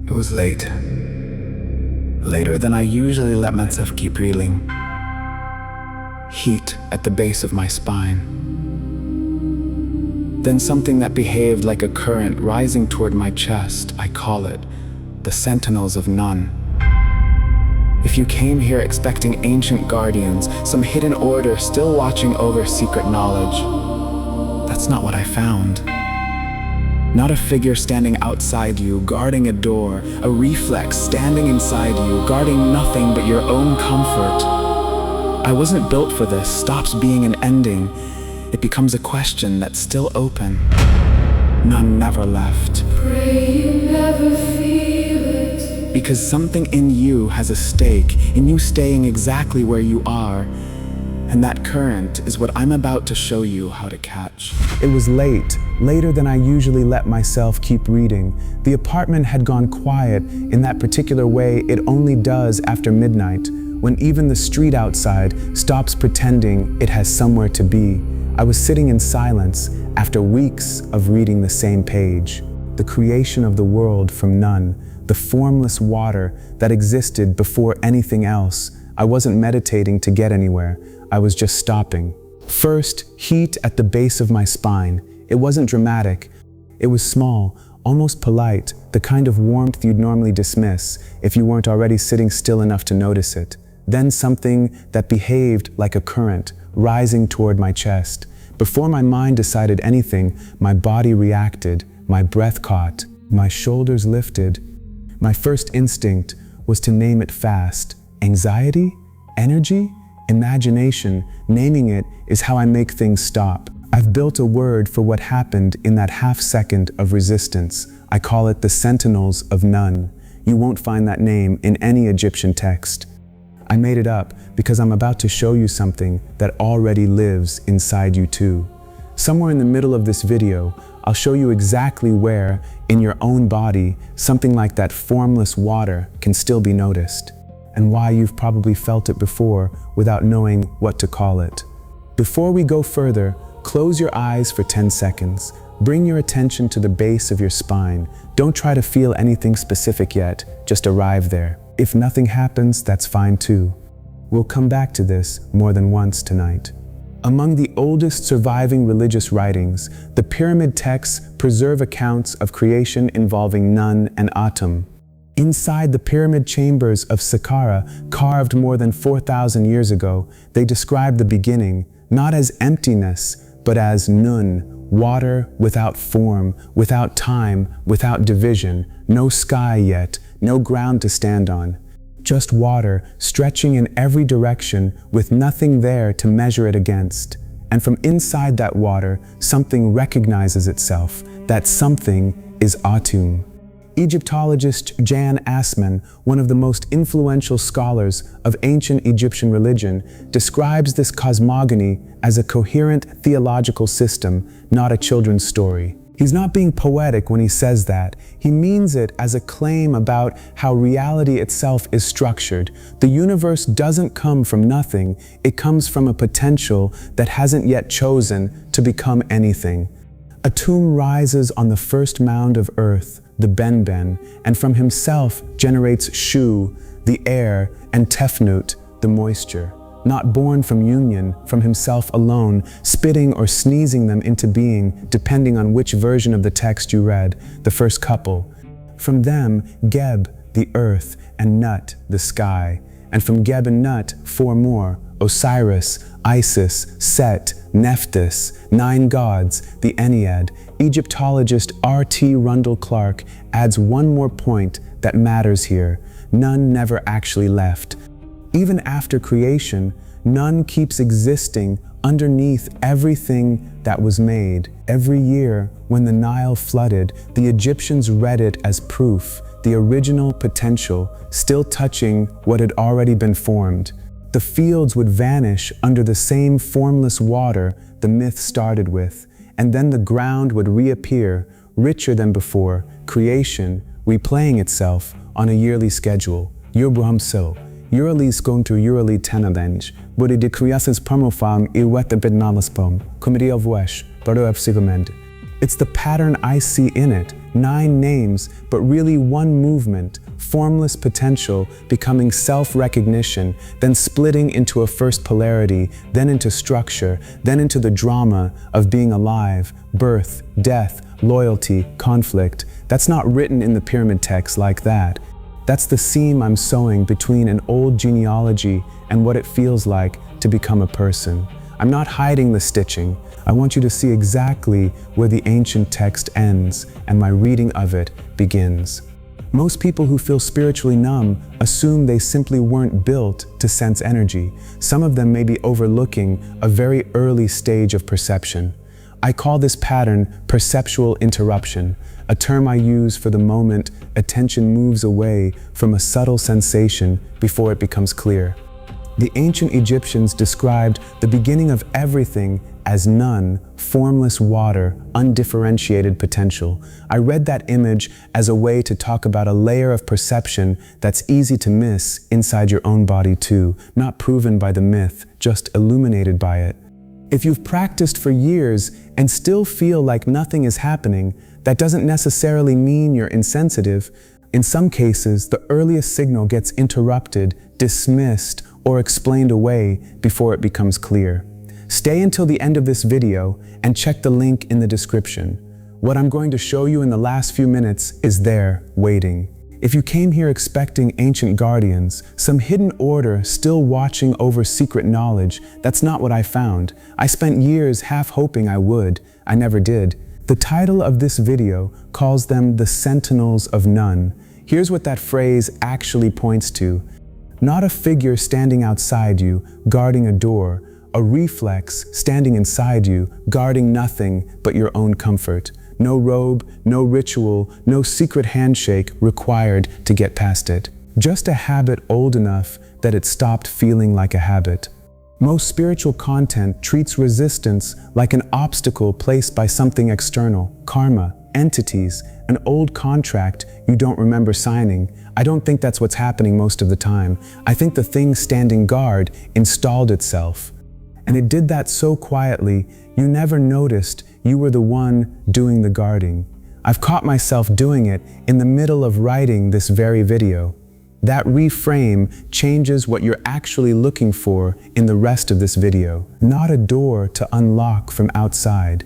It was late. Later than I usually let myself keep reeling. Heat at the base of my spine. Then something that behaved like a current rising toward my chest. I call it the sentinels of none. If you came here expecting ancient guardians, some hidden order still watching over secret knowledge, that's not what I found. Not a figure standing outside you, guarding a door, a reflex standing inside you, guarding nothing but your own comfort. I wasn't built for this. Stops being an ending. It becomes a question that's still open. None never left. Pray you never feel it. Because something in you has a stake, in you staying exactly where you are. And that current is what I'm about to show you how to catch. It was late, later than I usually let myself keep reading. The apartment had gone quiet in that particular way it only does after midnight, when even the street outside stops pretending it has somewhere to be. I was sitting in silence after weeks of reading the same page. The creation of the world from none, the formless water that existed before anything else. I wasn't meditating to get anywhere. I was just stopping. First, heat at the base of my spine. It wasn't dramatic. It was small, almost polite, the kind of warmth you'd normally dismiss if you weren't already sitting still enough to notice it. Then something that behaved like a current, rising toward my chest. Before my mind decided anything, my body reacted, my breath caught, my shoulders lifted. My first instinct was to name it fast. Anxiety? Energy? Imagination. Naming it is how I make things stop. I've built a word for what happened in that half second of resistance. I call it the sentinels of none. You won't find that name in any Egyptian text. I made it up because I'm about to show you something that already lives inside you too. Somewhere in the middle of this video, I'll show you exactly where, in your own body, something like that formless water can still be noticed, and why you've probably felt it before without knowing what to call it. Before we go further, close your eyes for 10 seconds. Bring your attention to the base of your spine. Don't try to feel anything specific yet, just arrive there. If nothing happens, that's fine too. We'll come back to this more than once tonight. Among the oldest surviving religious writings, the pyramid texts preserve accounts of creation involving Nun and Atum. Inside the pyramid chambers of Saqqara, carved more than 4,000 years ago, they describe the beginning, not as emptiness, but as Nun, water without form, without time, without division, no sky yet, no ground to stand on. Just water stretching in every direction with nothing there to measure it against. And from inside that water, something recognizes itself. That something is Atum. Egyptologist Jan Assmann, one of the most influential scholars of ancient Egyptian religion, describes this cosmogony as a coherent theological system, not a children's story. He's not being poetic when he says that. He means it as a claim about how reality itself is structured. The universe doesn't come from nothing. It comes from a potential that hasn't yet chosen to become anything. Atum rises on the first mound of earth, the Benben, and from himself generates Shu, the air, and Tefnut, the moisture. Not born from union, from himself alone, spitting or sneezing them into being, depending on which version of the text you read, the first couple. From them, Geb, the earth, and Nut, the sky. And from Geb and Nut, 4 more, Osiris, Isis, Set, Nephthys, 9 gods, the Ennead. Egyptologist R.T. Rundle Clark adds one more point that matters here. None never actually left. Even after creation, none keeps existing underneath everything that was made. Every year, when the Nile flooded, the Egyptians read it as proof, the original potential, still touching what had already been formed. The fields would vanish under the same formless water the myth started with, and then the ground would reappear, richer than before, creation replaying itself on a yearly schedule. Uralis going to Urali Tanadange, Body de Criasis Promofam I Wet the Bednalaspom, Comedy of Wesh, Brother of Sigament. It's the pattern I see in it, 9 names, but really one movement, formless potential becoming self-recognition, then splitting into a first polarity, then into structure, then into the drama of being alive, birth, death, loyalty, conflict. That's not written in the pyramid text like that. That's the seam I'm sewing between an old genealogy and what it feels like to become a person. I'm not hiding the stitching. I want you to see exactly where the ancient text ends and my reading of it begins. Most people who feel spiritually numb assume they simply weren't built to sense energy. Some of them may be overlooking a very early stage of perception. I call this pattern perceptual interruption, a term I use for the moment attention moves away from a subtle sensation before it becomes clear. The ancient Egyptians described the beginning of everything as none, formless water, undifferentiated potential. I read that image as a way to talk about a layer of perception that's easy to miss inside your own body too, not proven by the myth, just illuminated by it. If you've practiced for years and still feel like nothing is happening, that doesn't necessarily mean you're insensitive. In some cases, the earliest signal gets interrupted, dismissed, or explained away before it becomes clear. Stay until the end of this video and check the link in the description. What I'm going to show you in the last few minutes is there, waiting. If you came here expecting ancient guardians, some hidden order still watching over secret knowledge, that's not what I found. I spent years half hoping I would. I never did. The title of this video calls them the Sentinels of None. Here's what that phrase actually points to. Not a figure standing outside you, guarding a door, a reflex standing inside you, guarding nothing but your own comfort. No robe, no ritual, no secret handshake required to get past it. Just a habit old enough that it stopped feeling like a habit. Most spiritual content treats resistance like an obstacle placed by something external, karma, entities, an old contract you don't remember signing. I don't think that's what's happening most of the time. I think the thing standing guard installed itself. And it did that so quietly, you never noticed you were the one doing the guarding. I've caught myself doing it in the middle of writing this very video. That reframe changes what you're actually looking for in the rest of this video. Not a door to unlock from outside,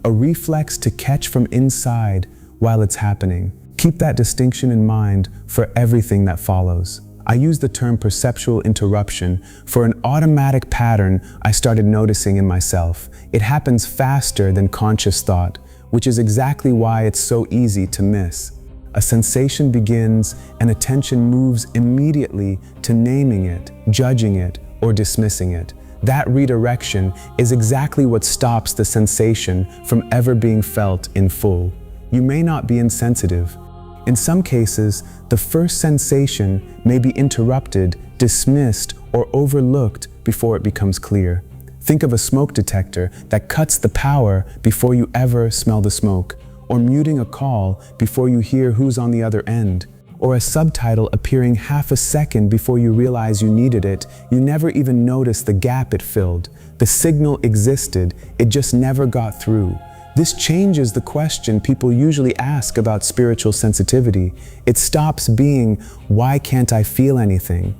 a reflex to catch from inside while it's happening. Keep that distinction in mind for everything that follows. I use the term perceptual interruption for an automatic pattern I started noticing in myself. It happens faster than conscious thought, which is exactly why it's so easy to miss. A sensation begins and attention moves immediately to naming it, judging it, or dismissing it. That redirection is exactly what stops the sensation from ever being felt in full. You may not be insensitive. In some cases, the first sensation may be interrupted, dismissed, or overlooked before it becomes clear. Think of a smoke detector that cuts the power before you ever smell the smoke, or muting a call before you hear who's on the other end, or a subtitle appearing half a second before you realize you needed it. You never even noticed the gap it filled. The signal existed, it just never got through. This changes the question people usually ask about spiritual sensitivity. It stops being, why can't I feel anything?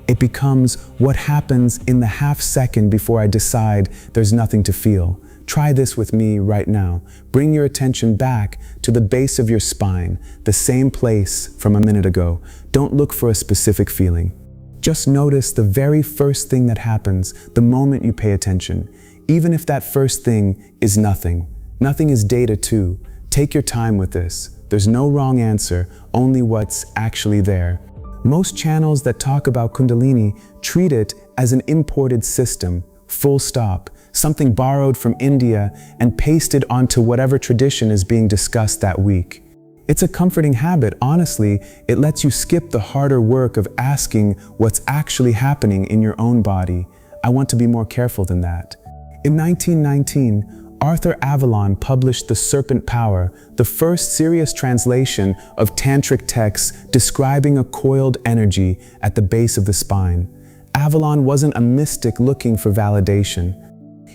It becomes, what happens in the half second before I decide there's nothing to feel? Try this with me right now. Bring your attention back to the base of your spine, the same place from a minute ago. Don't look for a specific feeling. Just notice the very first thing that happens the moment you pay attention, even if that first thing is nothing. Nothing is data too. Take your time with this. There's no wrong answer, only what's actually there. Most channels that talk about kundalini treat it as an imported system, full stop, something borrowed from India and pasted onto whatever tradition is being discussed that week. It's a comforting habit, honestly. It lets you skip the harder work of asking what's actually happening in your own body. I want to be more careful than that. In 1919, Arthur Avalon published The Serpent Power, the first serious translation of tantric texts describing a coiled energy at the base of the spine. Avalon wasn't a mystic looking for validation.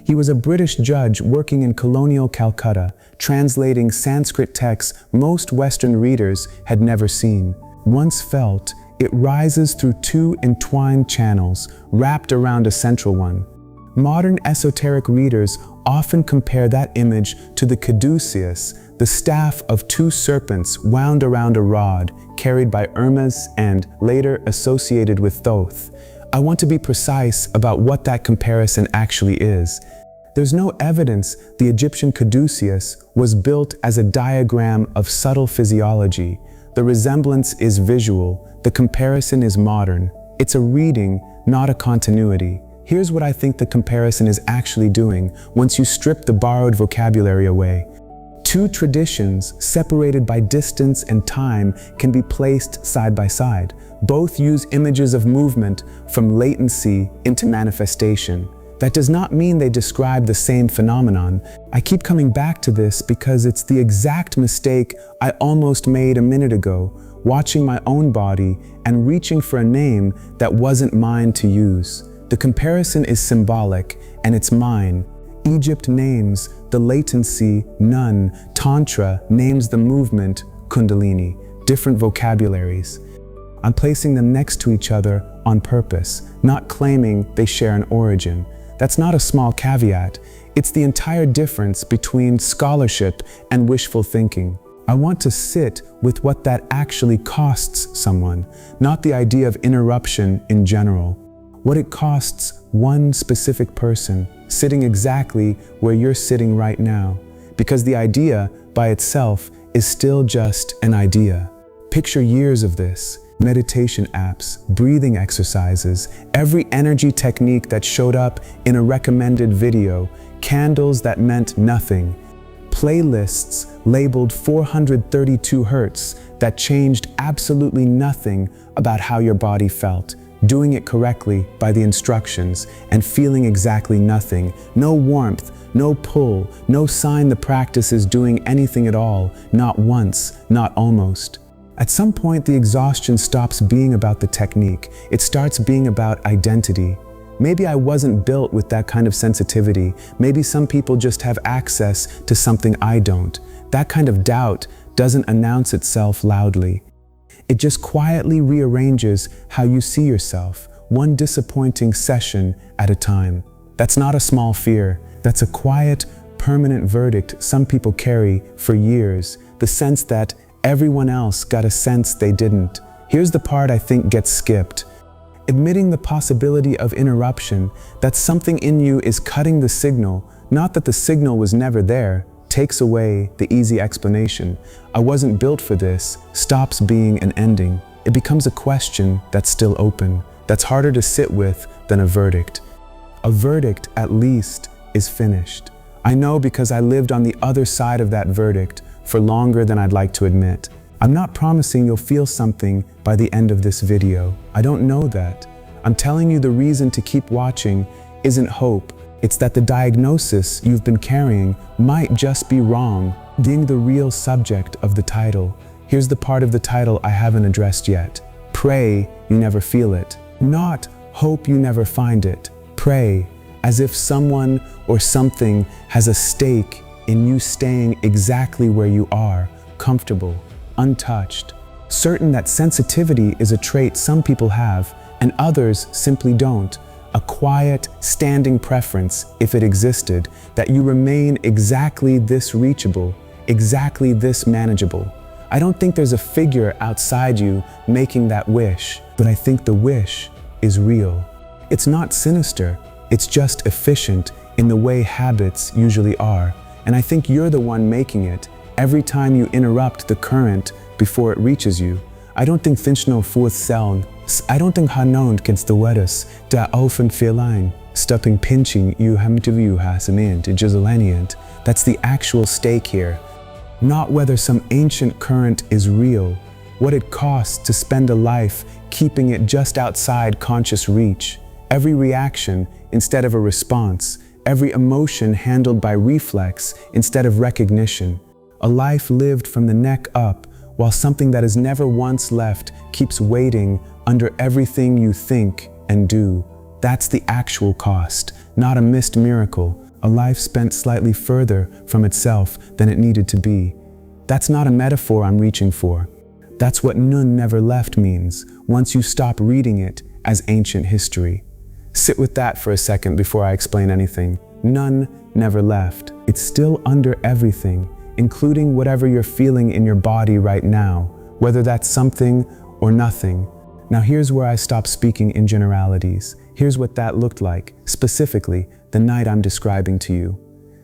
He was a British judge working in colonial Calcutta, translating Sanskrit texts most Western readers had never seen. Once felt, it rises through two entwined channels, wrapped around a central one. Modern esoteric readers often compare that image to the caduceus, the staff of two serpents wound around a rod, carried by Hermes and later associated with Thoth. I want to be precise about what that comparison actually is. There's no evidence the Egyptian caduceus was built as a diagram of subtle physiology. The resemblance is visual, the comparison is modern. It's a reading, not a continuity. Here's what I think the comparison is actually doing once you strip the borrowed vocabulary away. Two traditions, separated by distance and time, can be placed side by side. Both use images of movement from latency into manifestation. That does not mean they describe the same phenomenon. I keep coming back to this because it's the exact mistake I almost made a minute ago, watching my own body and reaching for a name that wasn't mine to use. The comparison is symbolic, and it's mine. Egypt names the latency nun, tantra names the movement kundalini, different vocabularies. I'm placing them next to each other on purpose, not claiming they share an origin. That's not a small caveat. It's the entire difference between scholarship and wishful thinking. I want to sit with what that actually costs someone, not the idea of interruption in general. What it costs one specific person, sitting exactly where you're sitting right now. Because the idea by itself is still just an idea. Picture years of this. Meditation apps, breathing exercises, every energy technique that showed up in a recommended video, candles that meant nothing, playlists labeled 432 Hertz that changed absolutely nothing about how your body felt, doing it correctly by the instructions and feeling exactly nothing, no warmth, no pull, no sign the practice is doing anything at all, not once, not almost. At some point, the exhaustion stops being about the technique. It starts being about identity. Maybe I wasn't built with that kind of sensitivity. Maybe some people just have access to something I don't. That kind of doubt doesn't announce itself loudly. It just quietly rearranges how you see yourself, one disappointing session at a time. That's not a small fear. That's a quiet, permanent verdict some people carry for years. The sense that everyone else got a sense they didn't. Here's the part I think gets skipped. Admitting the possibility of interruption, that something in you is cutting the signal, not that the signal was never there, takes away the easy explanation. I wasn't built for this, stops being an ending. It becomes a question that's still open, that's harder to sit with than a verdict. A verdict, at least, is finished. I know because I lived on the other side of that verdict for longer than I'd like to admit. I'm not promising you'll feel something by the end of this video. I don't know that. I'm telling you the reason to keep watching isn't hope. It's that the diagnosis you've been carrying might just be wrong, being the real subject of the title. Here's the part of the title I haven't addressed yet. Pray you never feel it. Not hope you never find it. Pray, as if someone or something has a stake in you staying exactly where you are, comfortable, untouched, certain that sensitivity is a trait some people have and others simply don't, a quiet, standing preference, if it existed, that you remain exactly this reachable, exactly this manageable. I don't think there's a figure outside you making that wish, but I think the wish is real. It's not sinister, it's just efficient in the way habits usually are. And I think you're the one making it every time you interrupt the current before it reaches you. I don't think Finchno voortzeln. I don't think Hanond kens de weddes, da ofen feline, stopping pinching you hem to view hasament, jizeleniant. That's the actual stake here. Not whether some ancient current is real, what it costs to spend a life keeping it just outside conscious reach. Every reaction instead of a response, every emotion handled by reflex instead of recognition. A life lived from the neck up, while something that has never once left keeps waiting under everything you think and do. That's the actual cost, not a missed miracle, a life spent slightly further from itself than it needed to be. That's not a metaphor I'm reaching for. That's what Nun never left means, once you stop reading it as ancient history. Sit with that for a second before I explain anything. Nun never left. It's still under everything, including whatever you're feeling in your body right now, whether that's something or nothing. Now here's where I stop speaking in generalities. Here's what that looked like, specifically, the night I'm describing to you.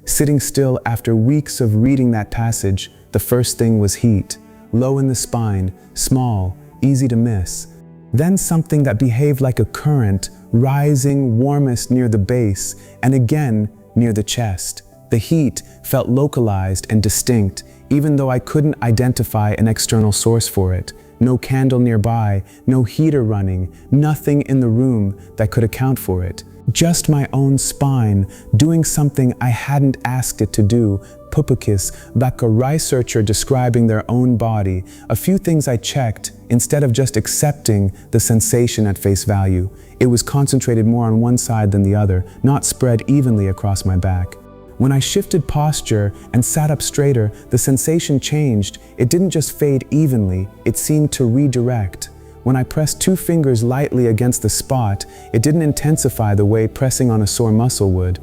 Sitting still after weeks of reading that passage, the first thing was heat. Low in the spine, small, easy to miss. Then something that behaved like a current, rising warmest near the base, and again near the chest. The heat felt localized and distinct, even though I couldn't identify an external source for it. No candle nearby, no heater running, nothing in the room that could account for it. Just my own spine doing something I hadn't asked it to do. Pupukis, like a researcher describing their own body. A few things I checked instead of just accepting the sensation at face value. It was concentrated more on one side than the other, not spread evenly across my back. When I shifted posture and sat up straighter, the sensation changed. It didn't just fade evenly, it seemed to redirect. When I pressed 2 fingers lightly against the spot, it didn't intensify the way pressing on a sore muscle would.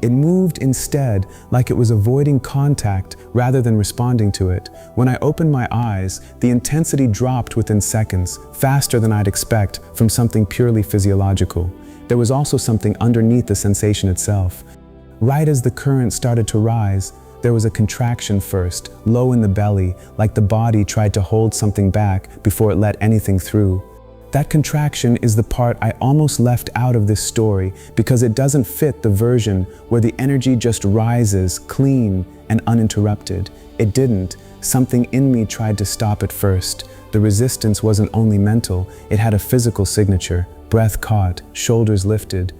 It moved instead, like it was avoiding contact rather than responding to it. When I opened my eyes, the intensity dropped within seconds, faster than I'd expect from something purely physiological. There was also something underneath the sensation itself. Right as the current started to rise, there was a contraction first, low in the belly, like the body tried to hold something back before it let anything through. That contraction is the part I almost left out of this story because it doesn't fit the version where the energy just rises, clean and uninterrupted. It didn't. Something in me tried to stop it first. The resistance wasn't only mental, it had a physical signature. Breath caught, shoulders lifted.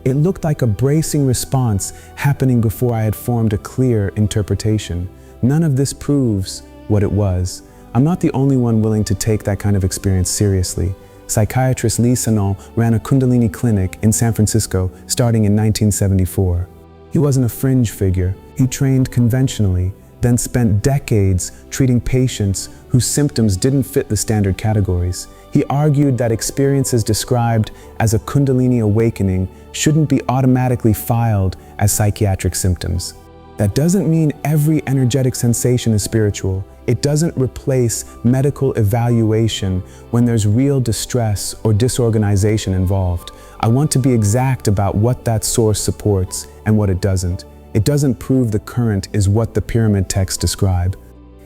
It looked like a bracing response happening before I had formed a clear interpretation. None of this proves what it was. I'm not the only one willing to take that kind of experience seriously. Psychiatrist Lee Sanon ran a kundalini clinic in San Francisco starting in 1974. He wasn't a fringe figure. He trained conventionally, then spent decades treating patients whose symptoms didn't fit the standard categories. He argued that experiences described as a kundalini awakening shouldn't be automatically filed as psychiatric symptoms. That doesn't mean every energetic sensation is spiritual. It doesn't replace medical evaluation when there's real distress or disorganization involved. I want to be exact about what that source supports and what it doesn't. It doesn't prove the current is what the pyramid texts describe.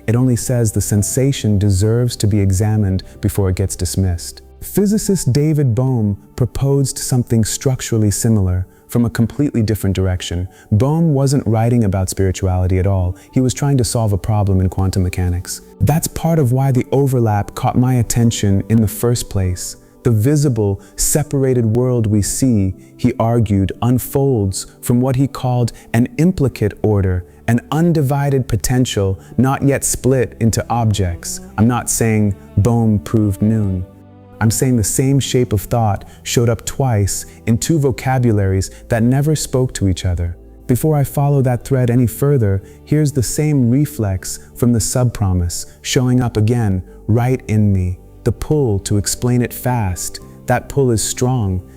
It only says the sensation deserves to be examined before it gets dismissed. Physicist David Bohm proposed something structurally similar from a completely different direction. Bohm wasn't writing about spirituality at all. He was trying to solve a problem in quantum mechanics. That's part of why the overlap caught my attention in the first place. The visible, separated world we see, he argued, unfolds from what he called an implicate order, an undivided potential not yet split into objects. I'm not saying Bohm proved Nun. I'm saying the same shape of thought showed up twice in 2 vocabularies that never spoke to each other. Before I follow that thread any further, here's the same reflex from the sub-promise showing up again right in me. The pull to explain it fast. That pull is strong.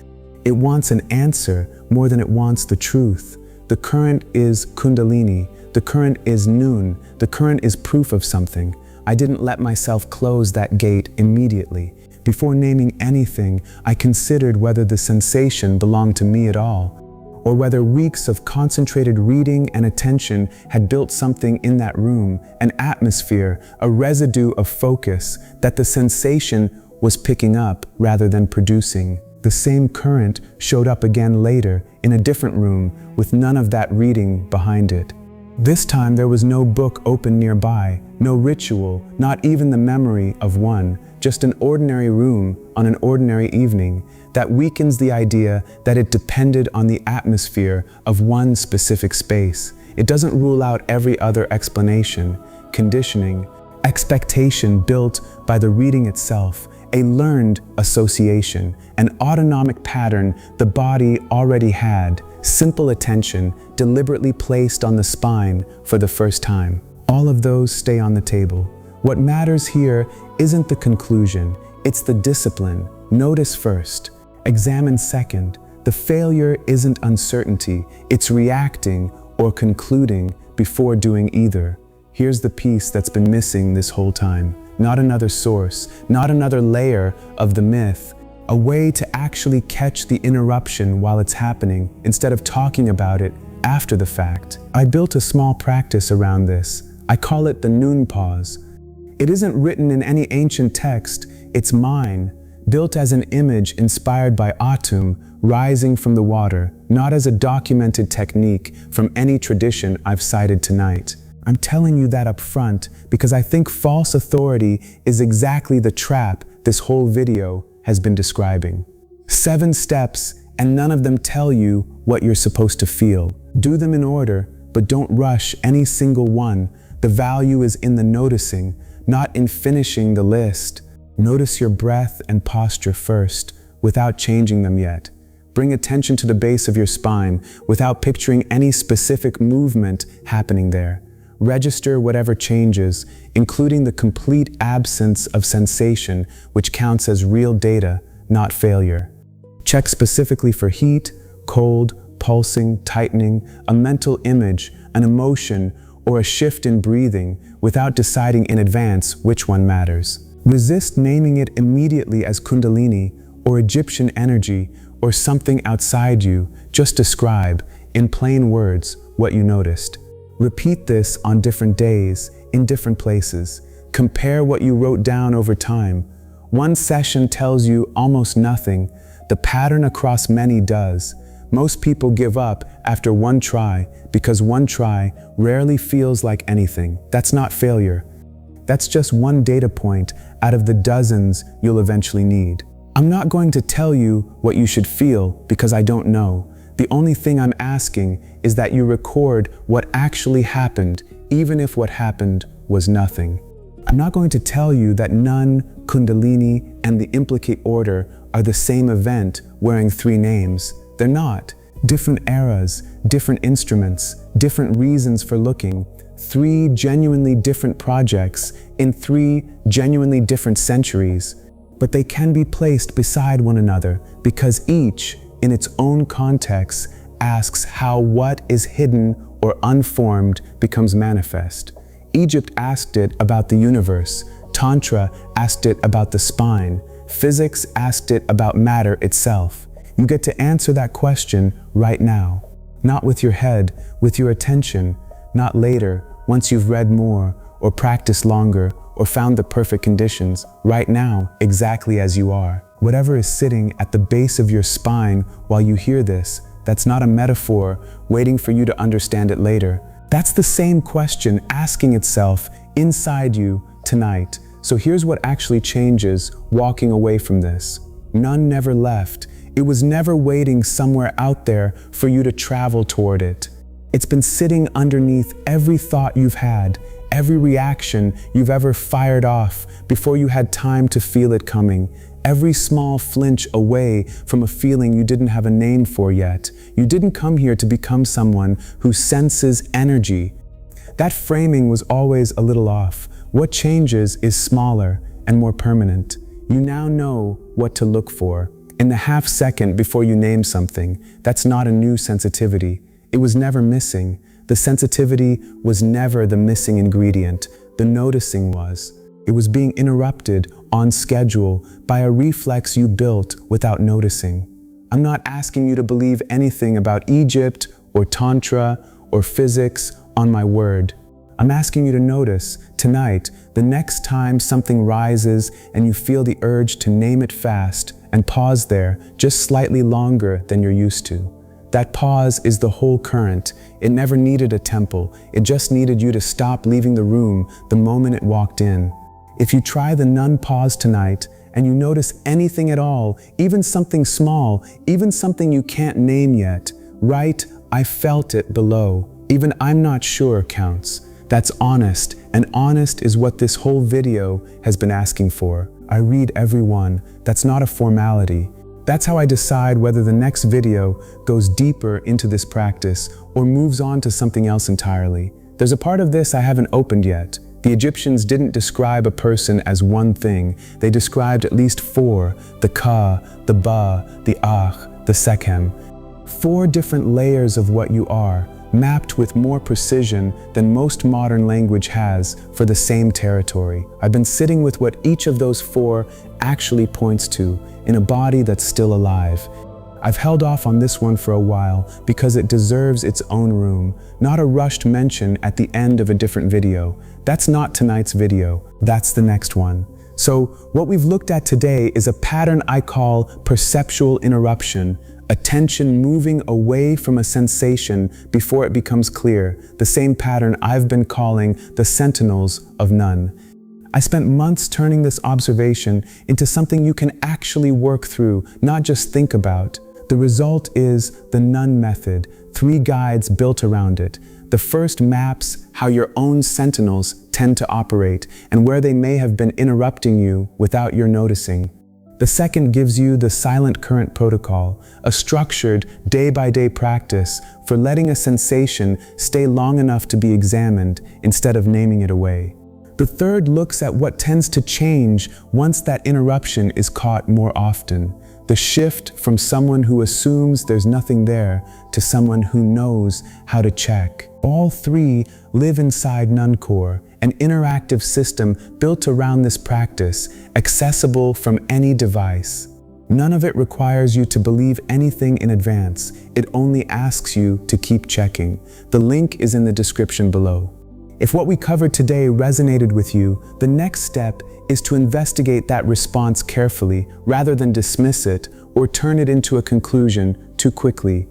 It wants an answer more than it wants the truth. The current is kundalini. The current is Nun. The current is proof of something. I didn't let myself close that gate immediately. Before naming anything, I considered whether the sensation belonged to me at all, or whether weeks of concentrated reading and attention had built something in that room, an atmosphere, a residue of focus that the sensation was picking up rather than producing. The same current showed up again later in a different room with none of that reading behind it. This time there was no book open nearby, no ritual, not even the memory of one, just an ordinary room on an ordinary evening. That weakens the idea that it depended on the atmosphere of one specific space. It doesn't rule out every other explanation, conditioning, expectation built by the reading itself, a learned association, an autonomic pattern the body already had, simple attention deliberately placed on the spine for the first time. All of those stay on the table. What matters here isn't the conclusion, it's the discipline. Notice first, examine second. The failure isn't uncertainty, it's reacting or concluding before doing either. Here's the piece that's been missing this whole time. Not another source, not another layer of the myth, a way to actually catch the interruption while it's happening instead of talking about it after the fact. I built a small practice around this. I call it the noon pause. It isn't written in any ancient text, it's mine, built as an image inspired by Atum rising from the water, not as a documented technique from any tradition I've cited tonight. I'm telling you that up front because I think false authority is exactly the trap this whole video has been describing. 7 steps, and none of them tell you what you're supposed to feel. Do them in order, but don't rush any single one. The value is in the noticing, not in finishing the list. Notice your breath and posture first, without changing them yet. Bring attention to the base of your spine, without picturing any specific movement happening there. Register whatever changes, including the complete absence of sensation, which counts as real data, not failure. Check specifically for heat, cold, pulsing, tightening, a mental image, an emotion, or a shift in breathing without deciding in advance which one matters. Resist naming it immediately as kundalini or Egyptian energy or something outside you. Just describe, in plain words, what you noticed. Repeat this on different days, in different places. Compare what you wrote down over time. One session tells you almost nothing. The pattern across many does. Most people give up after one try because one try rarely feels like anything. That's not failure. That's just one data point out of the dozens you'll eventually need. I'm not going to tell you what you should feel because I don't know. The only thing I'm asking is that you record what actually happened, even if what happened was nothing. I'm not going to tell you that Nun, Kundalini, and the implicate order are the same event wearing 3 names. They're not. Different eras, different instruments, different reasons for looking. 3 genuinely different projects in 3 genuinely different centuries. But they can be placed beside one another because each, in its own context, asks how what is hidden or unformed becomes manifest. Egypt asked it about the universe. Tantra asked it about the spine. Physics asked it about matter itself. You get to answer that question right now. Not with your head, with your attention. Not later, once you've read more, or practiced longer, or found the perfect conditions. Right now, exactly as you are. Whatever is sitting at the base of your spine while you hear this, that's not a metaphor waiting for you to understand it later. That's the same question asking itself inside you tonight. So here's what actually changes walking away from this. None never left. It was never waiting somewhere out there for you to travel toward it. It's been sitting underneath every thought you've had, every reaction you've ever fired off before you had time to feel it coming. Every small flinch away from a feeling you didn't have a name for yet. You didn't come here to become someone who senses energy. That framing was always a little off. What changes is smaller and more permanent. You now know what to look for. In the half second before you name something, that's not a new sensitivity. It was never missing. The sensitivity was never the missing ingredient. The noticing was. It was being interrupted on schedule by a reflex you built without noticing. I'm not asking you to believe anything about Egypt or Tantra or physics on my word. I'm asking you to notice tonight, the next time something rises and you feel the urge to name it fast and pause there just slightly longer than you're used to. That pause is the whole current. It never needed a temple. It just needed you to stop leaving the room the moment it walked in. If you try the nun pause tonight and you notice anything at all, even something small, even something you can't name yet, write, "I felt it" below. Even "I'm not sure" counts. That's honest, and honest is what this whole video has been asking for. I read every one. That's not a formality. That's how I decide whether the next video goes deeper into this practice or moves on to something else entirely. There's a part of this I haven't opened yet. The Egyptians didn't describe a person as one thing. They described at least four: the Ka, the Ba, the Ach, the Sekhem. 4 different layers of what you are, mapped with more precision than most modern language has for the same territory. I've been sitting with what each of those 4 actually points to in a body that's still alive. I've held off on this one for a while because it deserves its own room, not a rushed mention at the end of a different video. That's not tonight's video, that's the next one. So what we've looked at today is a pattern I call perceptual interruption, attention moving away from a sensation before it becomes clear, the same pattern I've been calling the sentinels of none. I spent months turning this observation into something you can actually work through, not just think about. The result is the none method, 3 guides built around it. The first maps how your own sentinels tend to operate and where they may have been interrupting you without your noticing. The second gives you the silent current protocol, a structured day-by-day practice for letting a sensation stay long enough to be examined instead of naming it away. The third looks at what tends to change once that interruption is caught more often. The shift from someone who assumes there's nothing there to someone who knows how to check. All 3 live inside Nuncore, an interactive system built around this practice, accessible from any device. None of it requires you to believe anything in advance. It only asks you to keep checking. The link is in the description below. If what we covered today resonated with you, the next step is to investigate that response carefully rather than dismiss it or turn it into a conclusion too quickly.